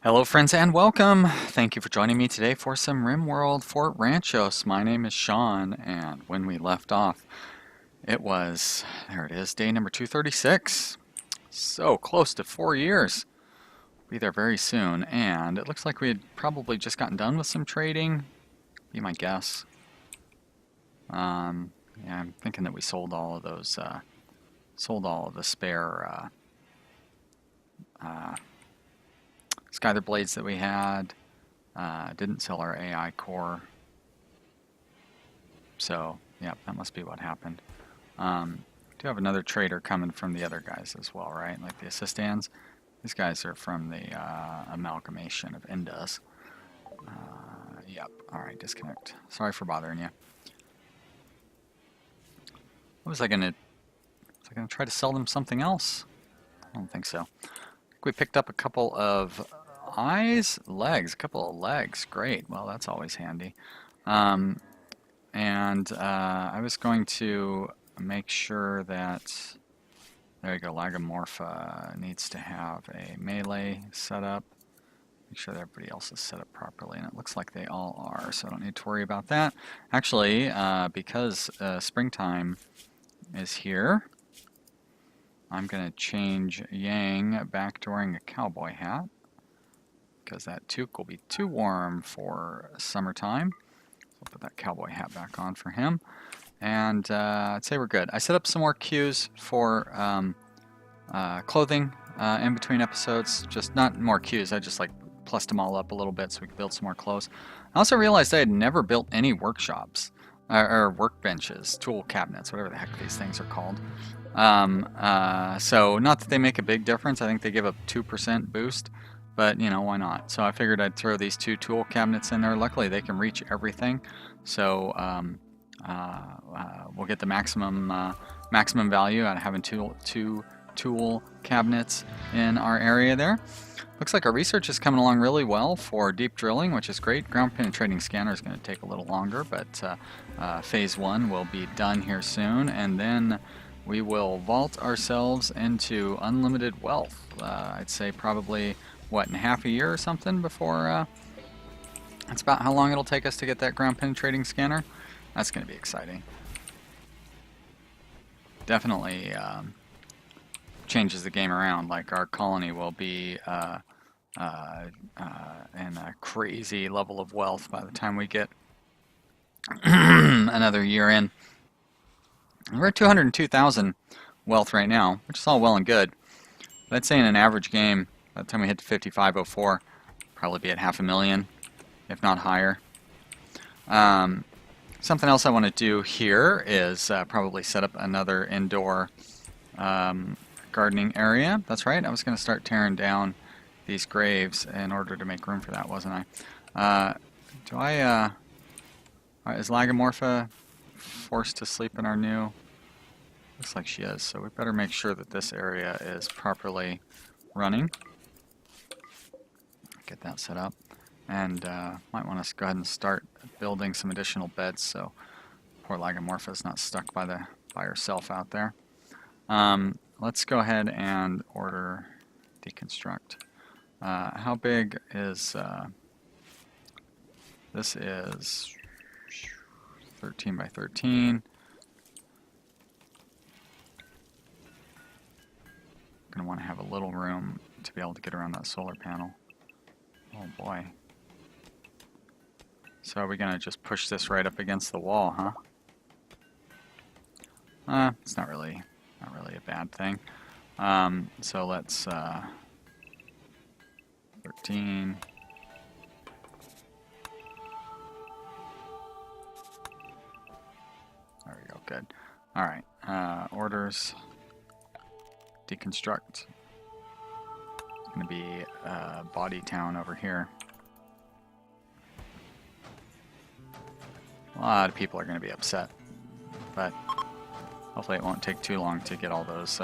Hello friends and welcome. Thank you for joining me today for some Rimworld Fort Ranchos. My name is Sean, and when we left off, it was, there it is, day number 236. So close to 4 years. Be there very soon, and it looks like we had probably just gotten done with some trading, be my guess. Yeah, I'm thinking that we sold all of those, sold all of the spare Skyler blades that we had. Didn't sell our AI core. So, yeah, that must be what happened. Do have another trader coming from the other guys as well, right? Like the assistants. These guys are from the amalgamation of Indas. Yep. Alright, disconnect. Sorry for bothering you. What was I gonna try to sell them something else? I don't think so. I think we picked up a couple of legs. Great. Well, that's always handy. I was going to make sure that, there you go, Lagomorpha needs to have a melee set up. Make sure that everybody else is set up properly, and it looks like they all are, so I don't need to worry about that. Actually, because springtime is here, I'm going to change Yang back to wearing a cowboy hat, because that toque will be too warm for summertime. So I'll put that cowboy hat back on for him. And I'd say we're good. I set up some more queues for clothing in between episodes. Just not more queues, I just like plussed them all up a little bit so we could build some more clothes. I also realized I had never built any workshops, or workbenches, tool cabinets, whatever the heck these things are called. So not that they make a big difference. I think they give a 2% boost. But, you know, why not? So I figured I'd throw these two tool cabinets in there. Luckily, they can reach everything. So we'll get the maximum value out of having two tool cabinets in our area there. Looks like our research is coming along really well for deep drilling, which is great. Ground penetrating scanner is going to take a little longer, but phase 1 will be done here soon. And then we will vault ourselves into unlimited wealth. I'd say probably, what, in half a year or something before, that's about how long it'll take us to get that ground penetrating scanner. That's going to be exciting. Definitely changes the game around. Like our colony will be in a crazy level of wealth by the time we get another year in. We're at 202,000 wealth right now, which is all well and good. But I'd say in an average game, by the time we hit to 5504, probably be at 500,000, if not higher. Something else I want to do here is probably set up another indoor gardening area. That's right, I was going to start tearing down these graves in order to make room for that, wasn't I? Is Lagomorpha forced to sleep in our new? Looks like she is, so we better make sure that this area is properly running. Get that set up, and might want to go ahead and start building some additional beds so poor Lagomorpha is not stuck by herself out there. Let's go ahead and order deconstruct. How big is this? Is 13 by 13. Going to want to have a little room to be able to get around that solar panel. Oh boy. So are we going to just push this right up against the wall, huh? It's not really a bad thing. So let's 13. There we go, good. Alright, orders, deconstruct. It's going to be body town over here. A lot of people are going to be upset, but hopefully it won't take too long to get all those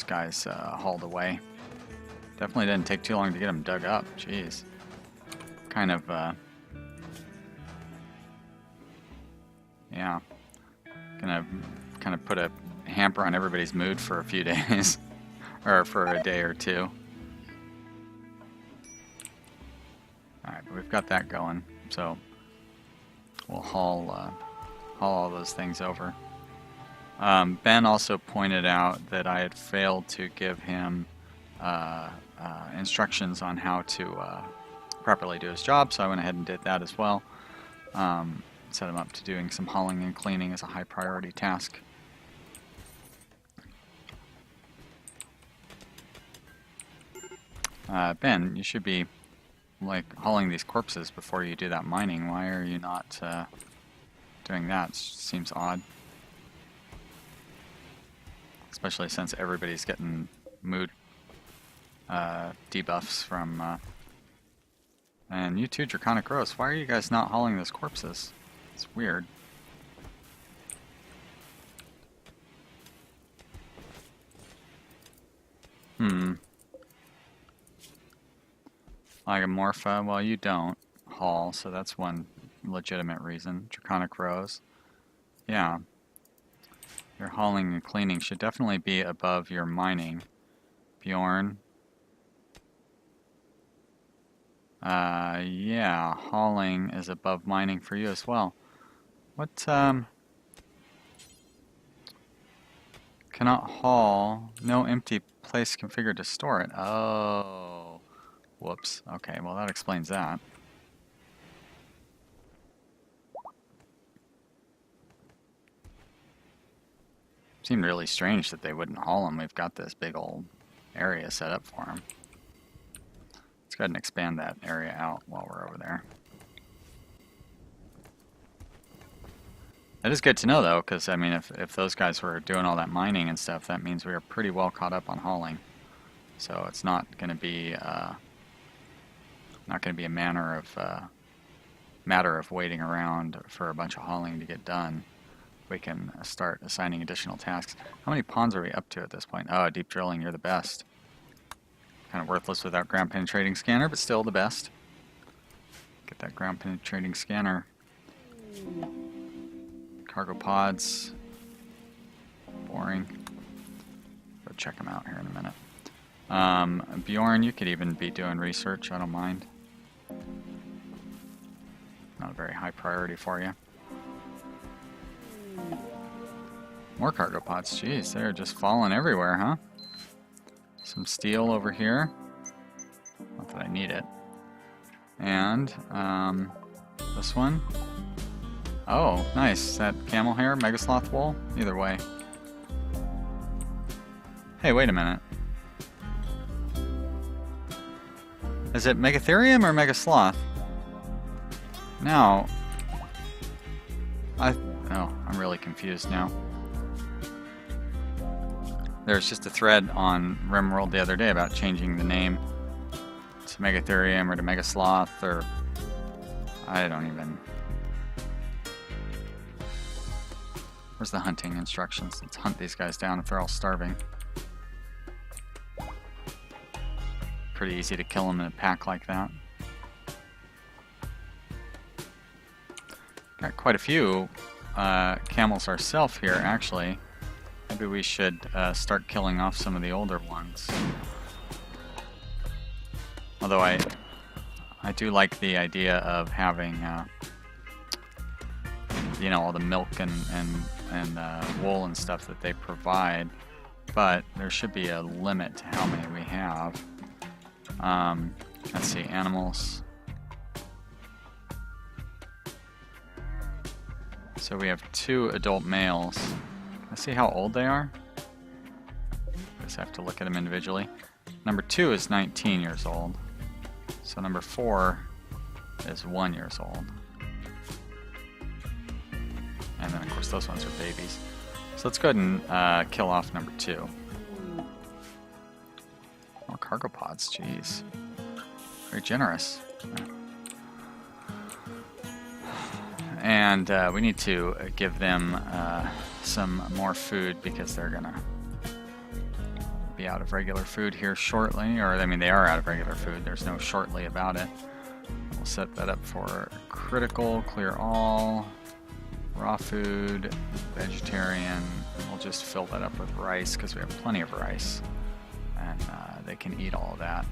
guys hauled away. Definitely didn't take too long to get them dug up. Jeez, kind of yeah, gonna kind of put a hamper on everybody's mood for a few days, or for a day or two. Alright, we've got that going, so we'll haul all those things over. Ben also pointed out that I had failed to give him instructions on how to properly do his job, so I went ahead and did that as well. Set him up to doing some hauling and cleaning as a high priority task. Ben, you should be like hauling these corpses before you do that mining. Why are you not doing that? It seems odd. Especially since everybody's getting mood debuffs from... and you too, Draconic Gross. Why are you guys not hauling those corpses? It's weird. Lagomorpha, well, you don't haul, so that's one legitimate reason. Draconic Rose. Yeah. Your hauling and cleaning should definitely be above your mining. Bjorn. Yeah, hauling is above mining for you as well. What, cannot haul, no empty place configured to store it. Oh, whoops. Okay, well that explains that. Seemed really strange that they wouldn't haul them. We've got this big old area set up for them. Let's go ahead and expand that area out while we're over there. That is good to know though, because I mean if those guys were doing all that mining and stuff, that means we are pretty well caught up on hauling. So it's not going to be a matter of waiting around for a bunch of hauling to get done. We can start assigning additional tasks. How many ponds are we up to at this point? Oh, deep drilling, you're the best. Kind of worthless without ground penetrating scanner, but still the best. Get that ground penetrating scanner. Cargo pods. Boring. Go check them out here in a minute. Bjorn, you could even be doing research, I don't mind. Not a very high priority for you. More cargo pods, jeez, they're just falling everywhere, huh? Some steel over here. Not that I need it. And, this one. Oh, nice. Is that camel hair, megasloth wool? Either way. Hey, wait a minute. Is it Megatherium or Megasloth? Now, I'm really confused now. There's just a thread on Rimworld the other day about changing the name to Megatherium or to Megasloth, or I don't even... Where's the hunting instructions? Let's hunt these guys down if they're all starving. Pretty easy to kill them in a pack like that. Got quite a few camels ourselves here, actually. Maybe we should start killing off some of the older ones. Although I do like the idea of having, you know, all the milk and wool and stuff that they provide, but there should be a limit to how many we have. Let's see, animals. So we have 2 adult males. Let's see how old they are. Guess I have to look at them individually. Number 2 is 19 years old. So number 4 is 1 year old. And then of course those ones are babies. So let's go ahead and kill off number 2. More cargo pods, jeez. Very generous. And we need to give them some more food because they're gonna be out of regular food here shortly, or I mean they are out of regular food, there's no shortly about it. We'll set that up for critical, clear all, raw food, vegetarian, and we'll just fill that up with rice because we have plenty of rice and they can eat all of that.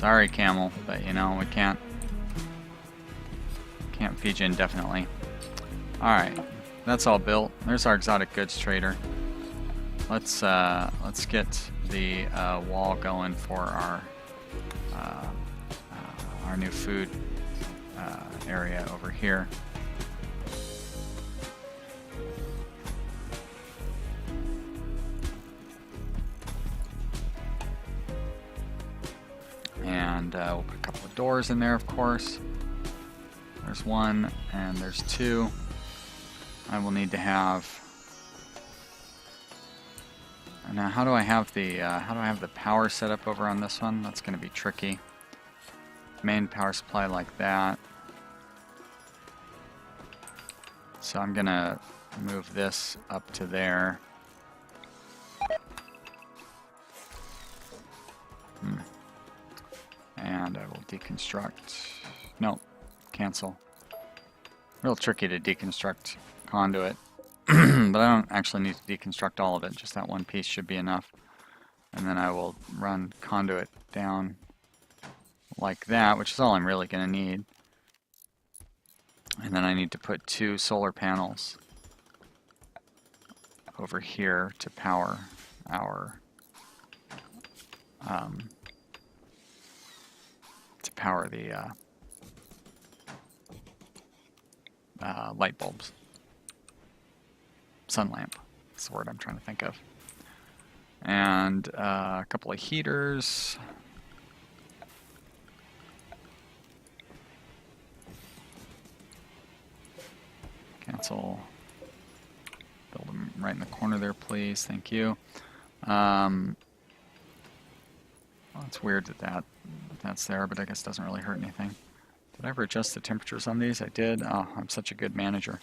Sorry, Camel, but you know, we can't feed you indefinitely. Alright, that's all built. There's our exotic goods trader. Let's get the wall going for our new food area over here. And we'll put a couple of doors in there, of course. There's one, and there's two. I will need to have. Now, how do I have the power set up over on this one? That's going to be tricky. Main power supply like that. So I'm going to move this up to there. And I will deconstruct. No, cancel. Real tricky to deconstruct conduit. But I don't actually need to deconstruct all of it. Just that one piece should be enough. And then I will run conduit down like that, which is all I'm really going to need. And then I need to put 2 solar panels over here to power our the light bulbs. Sun lamp. That's the word I'm trying to think of. And a couple of heaters. Cancel. Build them right in the corner there, please. Thank you. Well, it's weird that's there, but I guess it doesn't really hurt anything. Did I ever adjust the temperatures on these? I did. Oh, I'm such a good manager.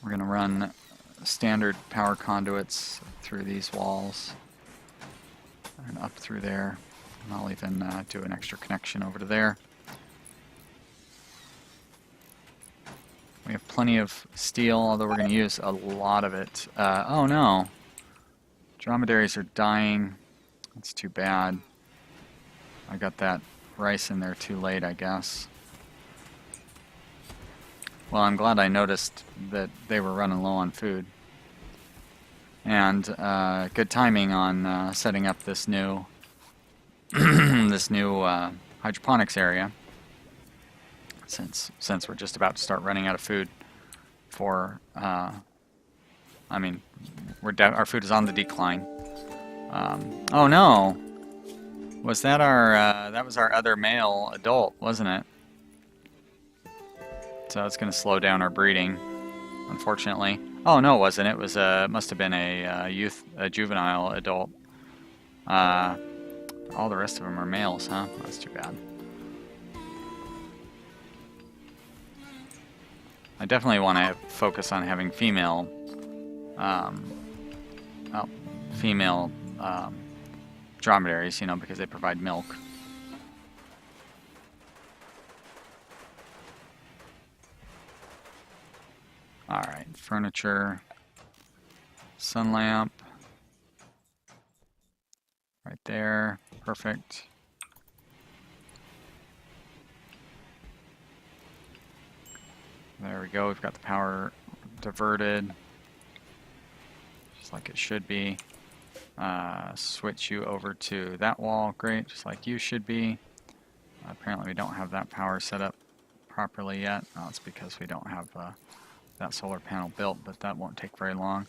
We're going to run standard power conduits through these walls and up through there. And I'll even do an extra connection over to there. We have plenty of steel, although we're going to use a lot of it. Oh no! Dromedaries are dying. That's too bad. I got that rice in there too late, I guess. Well, I'm glad I noticed that they were running low on food. And good timing on setting up this new this new hydroponics area. Since we're just about to start running out of food for, I mean, our food is on the decline. Oh no! Was that that was our other male adult, wasn't it? So it's going to slow down our breeding, unfortunately. Oh no, it wasn't. It was must have been a juvenile adult. All the rest of them are males, huh? That's too bad. I definitely want to focus on having female dromedaries, you know, because they provide milk. Alright, furniture, sun lamp, right there, perfect. There we go, we've got the power diverted, just like it should be. Switch you over to that wall, great, just like you should be. Apparently we don't have that power set up properly yet. Oh, it's because we don't have that solar panel built, but that won't take very long.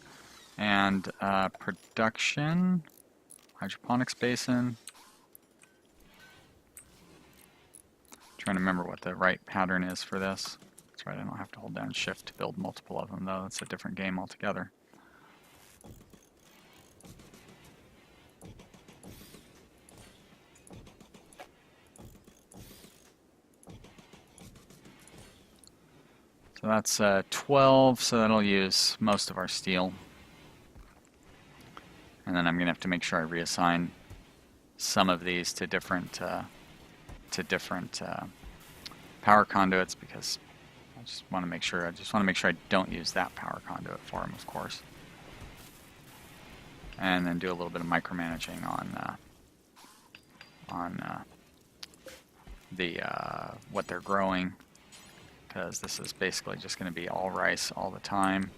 And production, hydroponics basin. Trying to remember what the right pattern is for this. That's right, I don't have to hold down shift to build multiple of them though. It's a different game altogether. So that's 12, so that'll use most of our steel. And then I'm going to have to make sure I reassign some of these to different power conduits, because I just want to make sure I don't use that power conduit for them, of course. And then do a little bit of micromanaging on on what they're growing, because this is basically just going to be all rice all the time.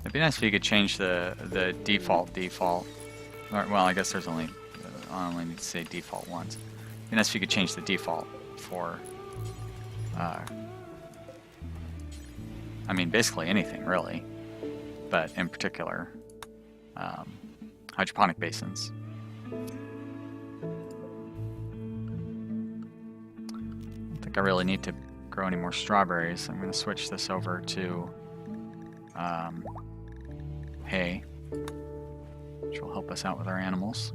It'd be nice if you could change the default. Or, well, I guess there's only I only need to say default once. It'd be nice if you could change the default for I mean basically anything really, but in particular hydroponic basins. I don't think I really need to grow any more strawberries. I'm going to switch this over to hay, which will help us out with our animals.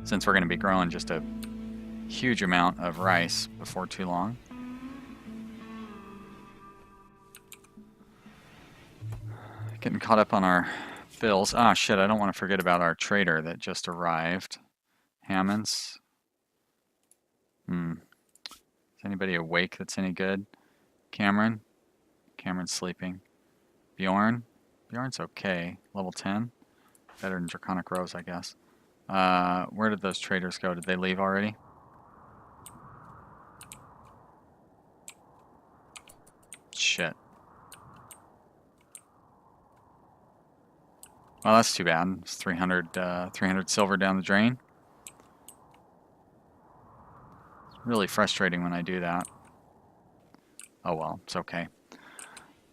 Since we're going to be growing just a huge amount of rice before too long. Getting caught up on our bills. Ah, shit, I don't want to forget about our trader that just arrived. Hammonds. Is anybody awake that's any good? Cameron? Cameron's sleeping. Bjorn? Bjorn's okay. Level 10. Better than Draconic Rose, I guess. Where did those traders go? Did they leave already? Shit. Well, that's too bad. It's 300 silver down the drain. It's really frustrating when I do that. Oh well, it's okay.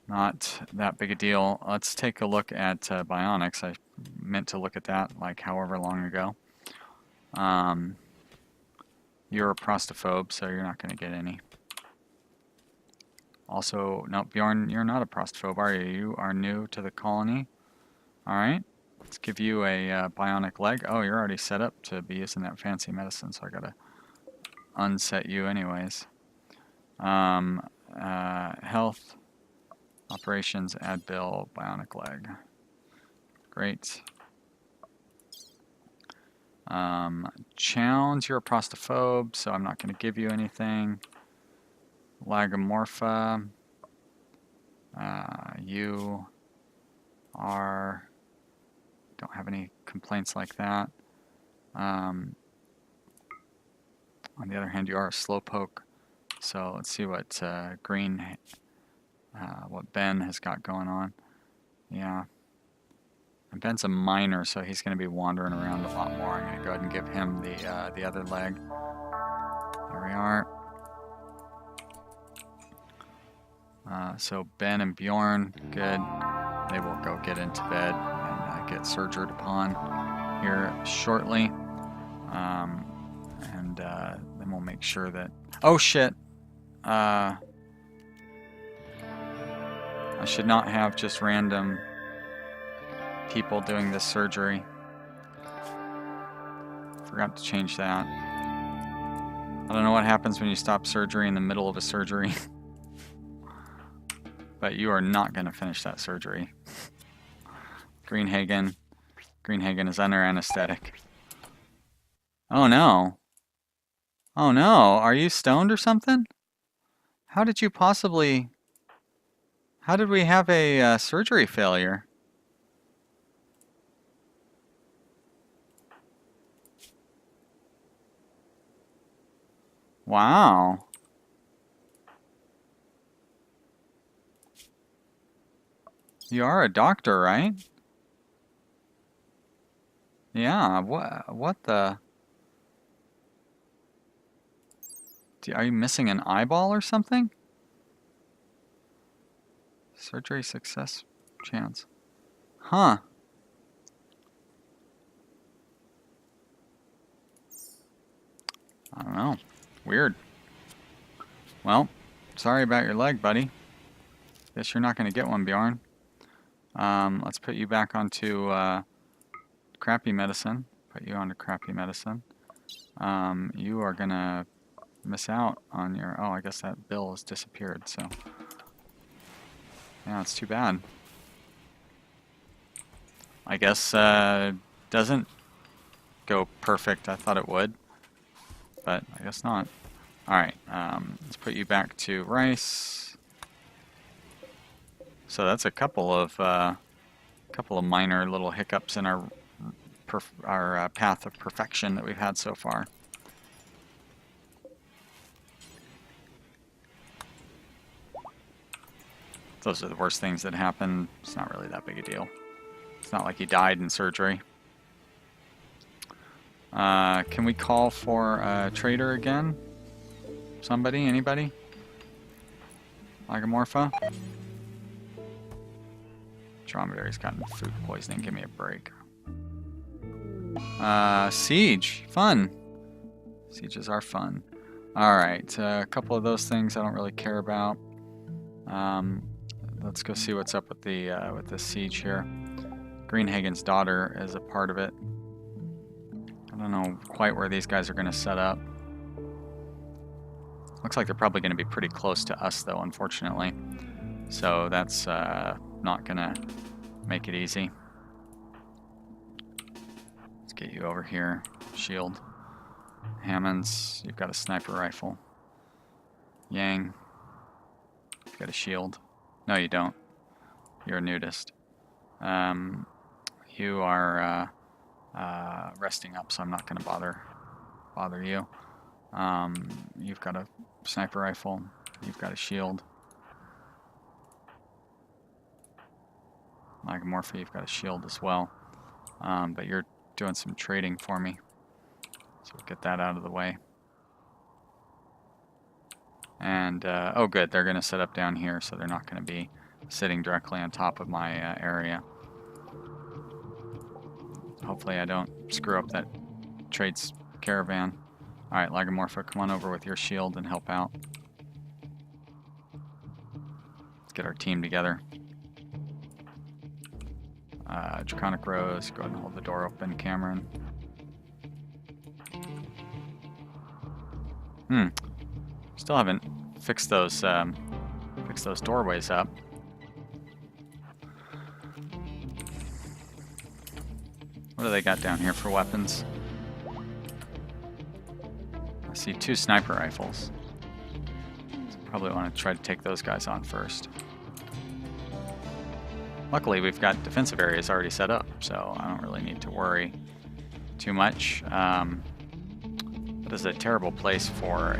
Not that big a deal. Let's take a look at bionics. I meant to look at that like however long ago. You're a prostophobe, so you're not going to get any. Also, no, Bjorn, you're not a prostophobe, are you? You are new to the colony. Alright, let's give you a bionic leg. Oh, you're already set up to be using that fancy medicine, so I gotta unset you anyways. Health, operations, add bill, bionic leg. Great. Challenge, you're a prostophobe, so I'm not going to give you anything. Lagomorpha, you are, don't have any complaints like that. On the other hand, you are a slowpoke, so let's see what what Ben has got going on. Yeah. And Ben's a miner, so he's going to be wandering around a lot more. I'm going to go ahead and give him the other leg. There we are. So Ben and Bjorn, good. They will go get into bed and get surgered upon here shortly. Then we'll make sure that... Oh shit! I should not have just random people doing this surgery. Forgot to change that. I don't know what happens when you stop surgery in the middle of a surgery. But you are not going to finish that surgery. Greenhagen is under anesthetic. Oh no. Oh no, are you stoned or something? How did you possibly... How did we have a surgery failure? Wow. You are a doctor, right? Yeah, what the... Are you missing an eyeball or something? Surgery success chance. Huh. I don't know. Weird. Well, sorry about your leg, buddy. Guess you're not going to get one, Bjorn. Let's put you back onto crappy medicine. Put you onto crappy medicine. You are going to miss out on your... Oh, I guess that bill has disappeared, so... Yeah, it's too bad. I guess doesn't go perfect. I thought it would, but I guess not. Alright, let's put you back to rice. So that's a couple of minor little hiccups in our path of perfection that we've had so far. Those are the worst things that happen. It's not really that big a deal. It's not like he died in surgery. Can we call for a trader again? Somebody? Anybody? Lagomorpha? Dromedary's gotten food poisoning. Give me a break. Siege. Fun. Sieges are fun. Alright, a couple of those things I don't really care about. Let's go see what's up with the siege here. Greenhagen's daughter is a part of it. I don't know quite where these guys are going to set up. Looks like they're probably going to be pretty close to us, though, unfortunately. So that's not going to make it easy. Let's get you over here. Shield. Hammonds, you've got a sniper rifle. Yang, you've got a shield. No, you don't. You're a nudist. You are resting up, so I'm not going to bother you. You've got a sniper rifle. You've got a shield. Lagomorpha, you've got a shield as well. But you're doing some trading for me. So we'll get that out of the way. And, oh good, they're going to set up down here, so they're not going to be sitting directly on top of my area. Hopefully I don't screw up that trades caravan. Alright, Lagomorpha, come on over with your shield and help out. Let's get our team together. Draconic Rose, go ahead and hold the door open, Cameron. Still haven't fixed those doorways up. What do they got down here for weapons? I see 2 sniper rifles. So probably want to try to take those guys on first. Luckily, we've got defensive areas already set up, so I don't really need to worry too much. That is a terrible place for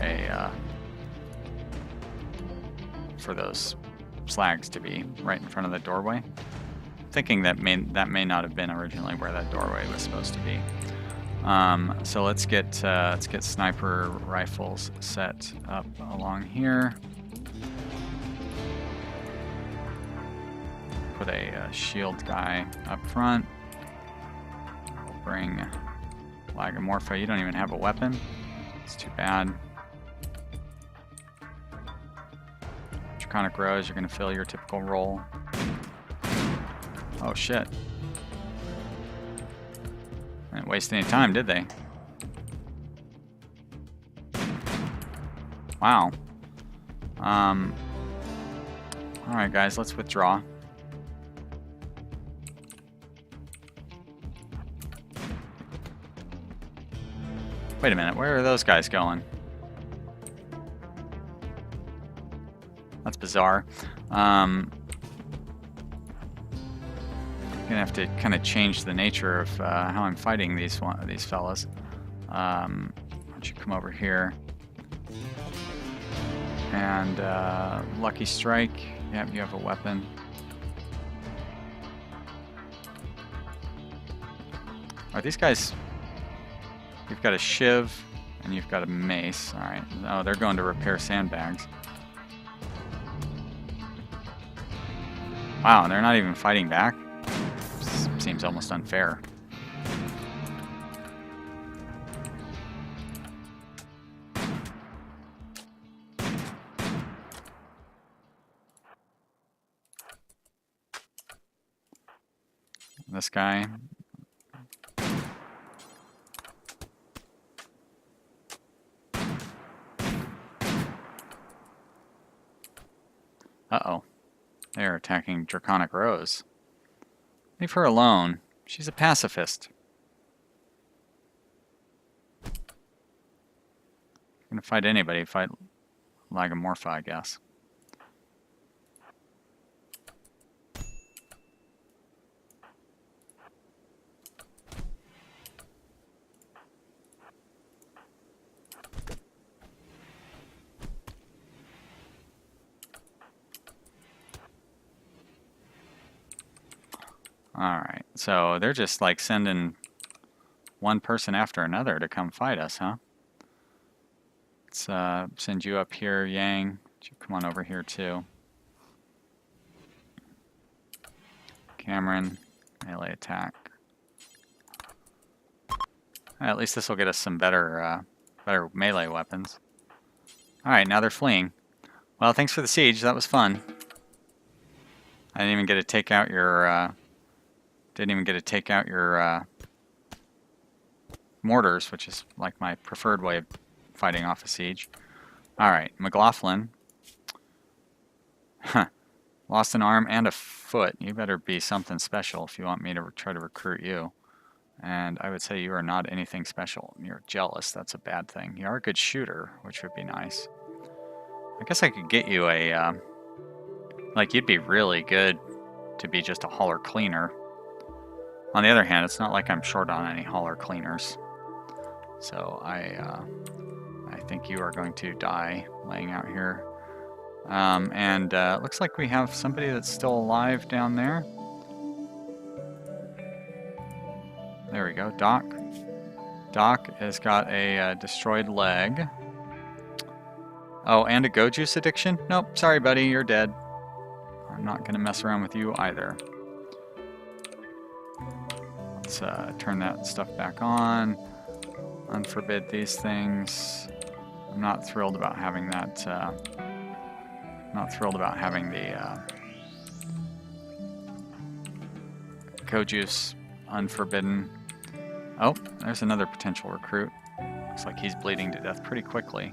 those slags to be, right in front of the doorway. Thinking that may not have been originally where that doorway was supposed to be. So let's get sniper rifles set up along here. Put a shield guy up front. We'll bring Lagomorpha. You don't even have a weapon. It's too bad. Draconic Rose, you're going to fill your typical role. Oh shit. Didn't waste any time, did they? Wow. Alright guys, let's withdraw. Wait a minute, where are those guys going? That's bizarre. I'm gonna have to kind of change the nature of how I'm fighting these fellas. Why don't you come over here? And Lucky Strike. Yep, you have a weapon. Are these guys? You've got a shiv and you've got a mace. All right. Oh, they're going to repair sandbags. Wow, they're not even fighting back. Seems almost unfair. This guy. Uh-oh. They're attacking Draconic Rose. Leave her alone. She's a pacifist. Gonna fight anybody. Fight Lagomorpha, I guess. Alright, so they're just like sending one person after another to come fight us, huh? Let's send you up here, Yang. You come on over here too. Cameron, melee attack. At least this will get us some better melee weapons. Alright, now they're fleeing. Well, thanks for the siege. That was fun. I didn't even get to take out your mortars, which is like my preferred way of fighting off a siege. Alright, McLaughlin. Huh. Lost an arm and a foot. You better be something special if you want me to try to recruit you. And I would say you are not anything special. You're jealous. That's a bad thing. You are a good shooter, which would be nice. I guess I could get you a... like, you'd be really good to be just a hauler cleaner. On the other hand, it's not like I'm short on any hauler cleaners. So I think you are going to die laying out here. And it looks like we have somebody that's still alive down there. There we go, Doc. Doc has got a destroyed leg. Oh, and a go juice addiction? Nope, sorry buddy, you're dead. I'm not going to mess around with you either. Let's turn that stuff back on. Unforbid these things. I'm not thrilled about having that. Not thrilled about having the co-juice unforbidden. Oh, there's another potential recruit. Looks like he's bleeding to death pretty quickly.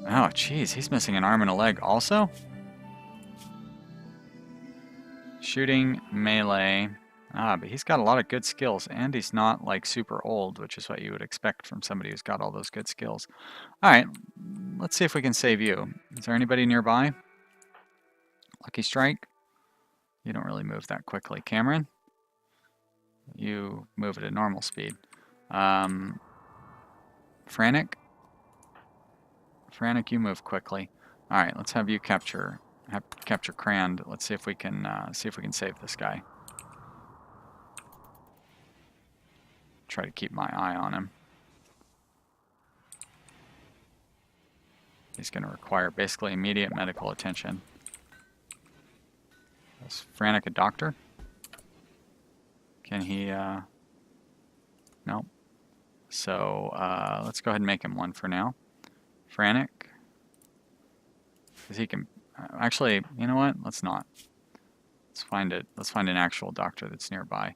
Oh, jeez, he's missing an arm and a leg also? Shooting, melee. Ah, but he's got a lot of good skills, and he's not, like, super old, which is what you would expect from somebody who's got all those good skills. Alright, let's see if we can save you. Is there anybody nearby? Lucky Strike? You don't really move that quickly. Cameron? You move at a normal speed. Frantic? Frantic, you move quickly. Alright, let's have you capture Crand. Let's see if we can save this guy. Try to keep my eye on him. He's going to require basically immediate medical attention. Is Frantic a doctor? Can he, nope. So, let's go ahead and make him one for now. Frantic. Because he can, actually, you know what? Let's not. Let's find an actual doctor that's nearby.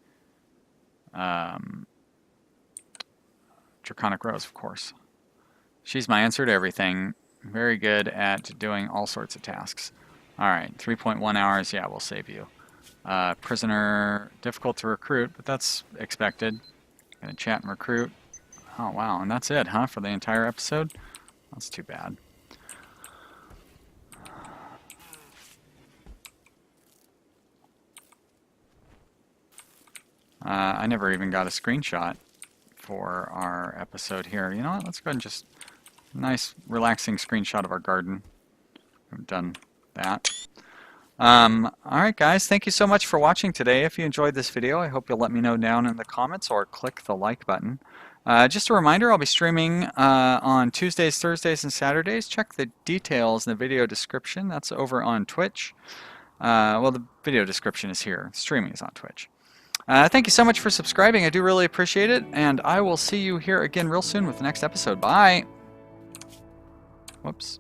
Draconic Rose, of course. She's my answer to everything. Very good at doing all sorts of tasks. Alright, 3.1 hours, yeah, we'll save you. Prisoner, difficult to recruit, but that's expected. Gonna chat and recruit. Oh wow, and that's it, huh, for the entire episode? That's too bad. I never even got a screenshot for our episode here. You know what, let's go ahead and just... Nice, relaxing screenshot of our garden. We've done that. Alright guys, thank you so much for watching today. If you enjoyed this video, I hope you'll let me know down in the comments or click the like button. Just a reminder, I'll be streaming on Tuesdays, Thursdays, and Saturdays. Check the details in the video description. That's over on Twitch. Well, the video description is here. Streaming is on Twitch. Thank you so much for subscribing. I do really appreciate it. And I will see you here again real soon with the next episode. Bye! Whoops.